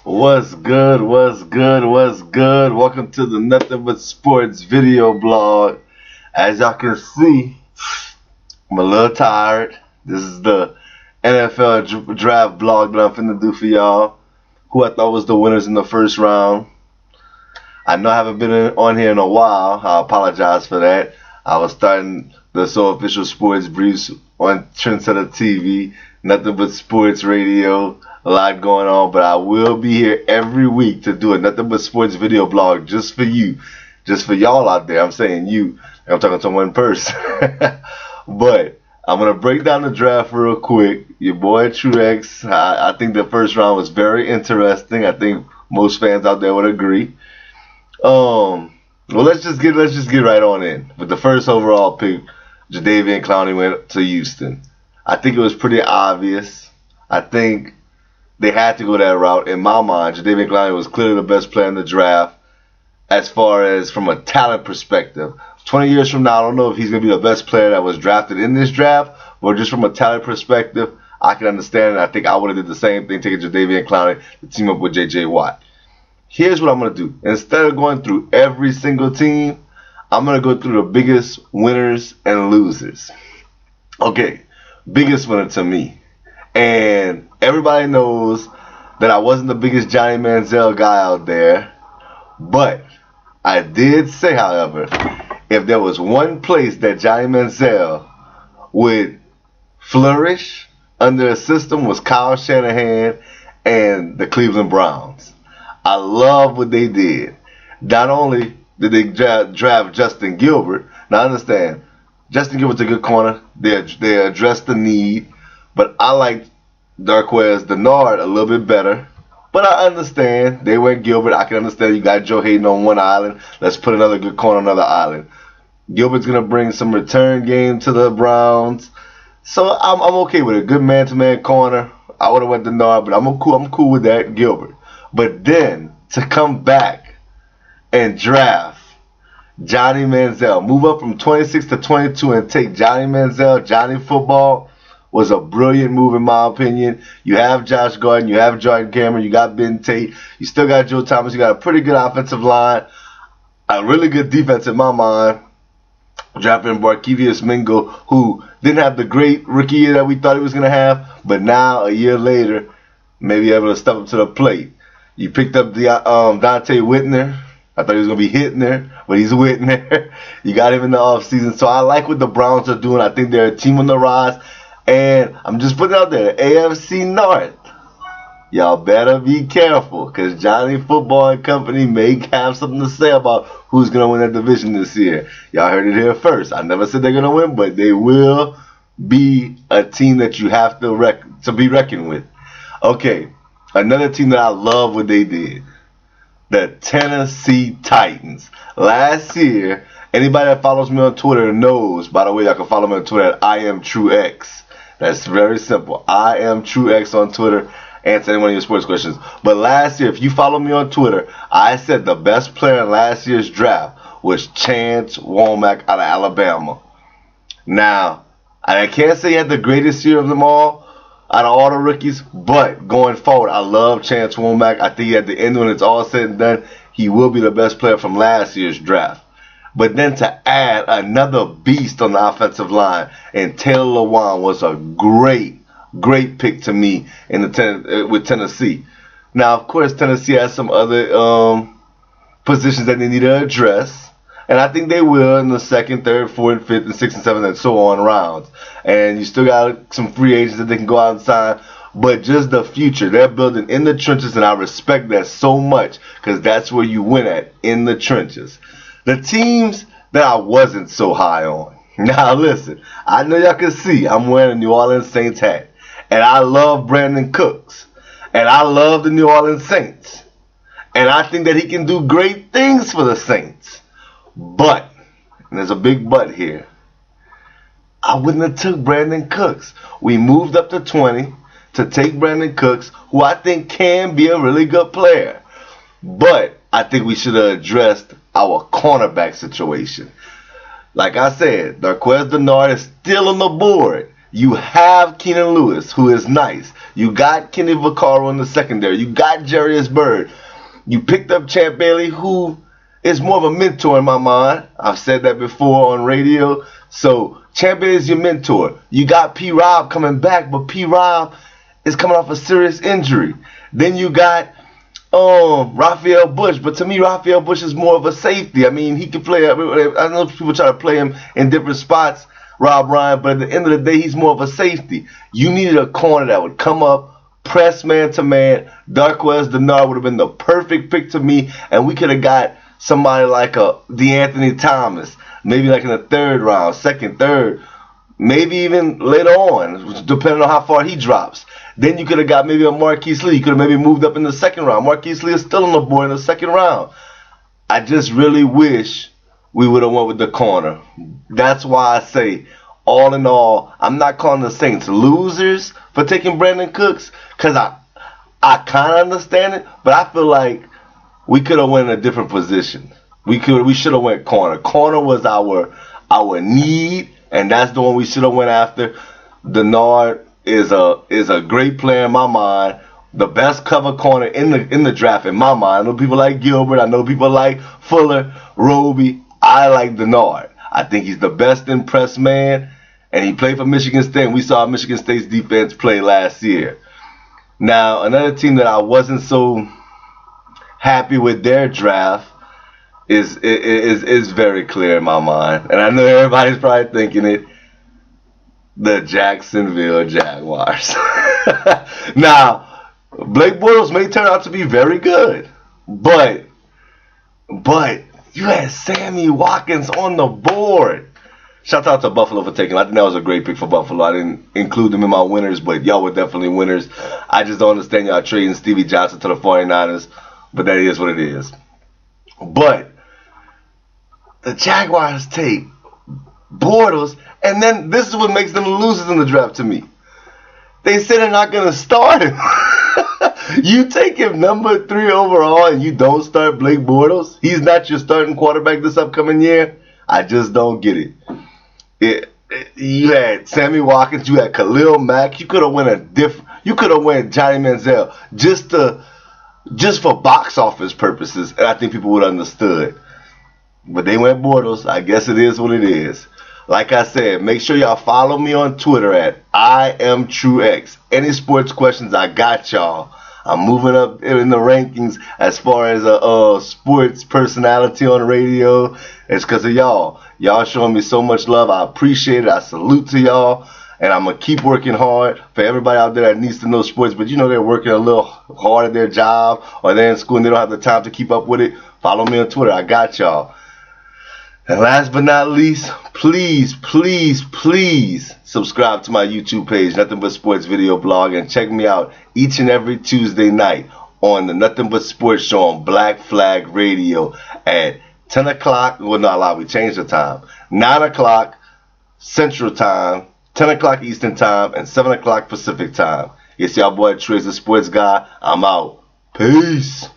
What's good? What's good? What's good? Welcome to the Nothing But Sports video blog. As y'all can see, I'm a little tired. This is the NFL draft blog that I'm finna do for y'all. Who I thought was the winners in the first round. I know I haven't been on here in a while. I apologize for that. I was starting the So Official Sports Briefs on Trendsetter TV, Nothing But Sports Radio. A lot going on, but I will be here every week to do a Nothing But Sports video blog just for you, just for y'all out there. I'm saying you. I'm talking to one person. But I'm going to break down the draft real quick. Your boy Truex, I think the first round was very interesting. I think most fans out there would agree. Well, let's just get right on in. With the first overall pick, Jadeveon Clowney went to Houston. I think it was pretty obvious. I think they had to go that route. In my mind, Jadeveon Clowney was clearly the best player in the draft as far as from a talent perspective. 20 years from now, I don't know if he's going to be the best player that was drafted in this draft, but just from a talent perspective, I can understand it. I think I would have did the same thing, taking Jadeveon Clowney to team up with J.J. Watt. Here's what I'm going to do. Instead of going through every single team, I'm going to go through the biggest winners and losers. Okay, biggest winner to me. And everybody knows that I wasn't the biggest Johnny Manziel guy out there. But I did say, however, if there was one place that Johnny Manziel would flourish under a system was Kyle Shanahan and the Cleveland Browns. I love what they did. Not only did they draft Justin Gilbert. Now, understand, Justin Gilbert's a good corner. They addressed the need. But I like Darqueze Dennard a little bit better. But I understand. They went Gilbert. I can understand you got Joe Hayden on one island. Let's put another good corner on another island. Gilbert's going to bring some return game to the Browns. So I'm okay with it. Good man-to-man corner. I would have went Dennard, but I'm cool with that, Gilbert. But then to come back and draft Johnny Manziel, move up from 26 to 22 and take Johnny Manziel, Johnny Football, was a brilliant move in my opinion. You have Josh Gordon, you have Jordan Cameron, you got Ben Tate, you still got Joe Thomas, you got a pretty good offensive line, a really good defense in my mind. Drafting Barkevious Mingo, who didn't have the great rookie year that we thought he was going to have, but now a year later, maybe able to step up to the plate. You picked up the Dante Whitner. I thought he was going to be Hittner, but he's Whitner. You got him in the offseason. So I like what the Browns are doing. I think they're a team on the rise. And I'm just putting it out there, AFC North. Y'all better be careful, because Johnny Football and company may have something to say about who's going to win that division this year. Y'all heard it here first. I never said they're going to win, but they will be a team that you have to be reckoned with. Okay, another team that I love what they did. The Tennessee Titans. Last year, anybody that follows me on Twitter knows, by the way, y'all can follow me on Twitter at IamTrueX. That's very simple. IamTrueX on Twitter. Answer any one of your sports questions. But last year, if you follow me on Twitter, I said the best player in last year's draft was Chance Womack out of Alabama. Now, I can't say he had the greatest year of them all, out of all the rookies, but going forward, I love Chance Womack. I think at the end, when it's all said and done, he will be the best player from last year's draft. But then to add another beast on the offensive line, and Taylor Lewan was a great pick to me in with Tennessee. Now, of course, Tennessee has some other positions that they need to address, and I think they will in the second, third, fourth, fifth, and sixth, and seventh, and so on rounds. And you still got some free agents that they can go out and sign. But just the future, they're building in the trenches, and I respect that so much, because that's where you win at, in the trenches. The teams that I wasn't so high on. Now listen, I know y'all can see I'm wearing a New Orleans Saints hat. And I love Brandon Cooks. And I love the New Orleans Saints. And I think that he can do great things for the Saints. But, and there's a big but here, I wouldn't have took Brandon Cooks. We moved up to 20 to take Brandon Cooks, who I think can be a really good player. But I think we should have addressed our cornerback situation. Like I said, Darqueze Dennard is still on the board. You have Keenan Lewis, who is nice. You got Kenny Vaccaro in the secondary. You got Jarius Byrd. You picked up Champ Bailey, who is more of a mentor in my mind. I've said that before on radio. So Champ Bailey is your mentor. You got P. Rob coming back, but P. Rob is coming off a serious injury. Then you got Raphael Bush, but to me, Raphael Bush is more of a safety. I mean, he can play. I know people try to play him in different spots, Rob Ryan, but at the end of the day, he's more of a safety. You needed a corner that would come up, press man to man. Darqueze Dennard would have been the perfect pick to me, and we could have got somebody like a DeAnthony Thomas, maybe like in the third round, second, third, maybe even later on, depending on how far he drops. Then you could have got maybe a Marquise Lee. You could have maybe moved up in the second round. Marquise Lee is still on the board in the second round. I just really wish we would have went with the corner. That's why I say, all in all, I'm not calling the Saints losers for taking Brandon Cooks, because I kind of understand it, but I feel like we could have went in a different position. We should have went corner. Corner was our need, and that's the one we should have went after. Dennard is a great player in my mind. The best cover corner in the draft in my mind. I know people like Gilbert. I know people like Fuller, Roby. I like Dennard. I think he's the best in press man, and he played for Michigan State. And we saw Michigan State's defense play last year. Now, another team that I wasn't so happy with their draft is very clear in my mind, and I know everybody's probably thinking it. The Jacksonville Jaguars. Now, Blake Bortles may turn out to be very good, but you had Sammy Watkins on the board. Shout out to Buffalo for taking him. I think that was a great pick for Buffalo. I didn't include them in my winners, but y'all were definitely winners. I just don't understand y'all trading Stevie Johnson to the 49ers, but that is what it is. But the Jaguars take Bortles, and then this is what makes them losers in the draft to me. They say they're not going to start him. You take him number 3 overall and you don't start Blake Bortles? He's not your starting quarterback this upcoming year? I just don't get it. You had Sammy Watkins, you had Khalil Mack. You could have went Johnny Manziel just for box office purposes, and I think people would have understood. But they went Bortles. I guess it is what it is. Like I said, make sure y'all follow me on Twitter at IamTrueX. Any sports questions, I got y'all. I'm moving up in the rankings as far as a sports personality on radio. It's because of y'all. Y'all showing me so much love. I appreciate it. I salute to y'all. And I'm going to keep working hard for everybody out there that needs to know sports. But you know they're working a little hard at their job, or they're in school and they don't have the time to keep up with it. Follow me on Twitter. I got y'all. And last but not least, please subscribe to my YouTube page, Nothing But Sports Video Blog, and check me out each and every Tuesday night on the Nothing But Sports Show on Black Flag Radio at 10 o'clock. Well, not a lot. We changed the time. 9 o'clock Central Time, 10 o'clock Eastern Time, and 7 o'clock Pacific Time. It's y'all boy Trez, the sports guy. I'm out. Peace.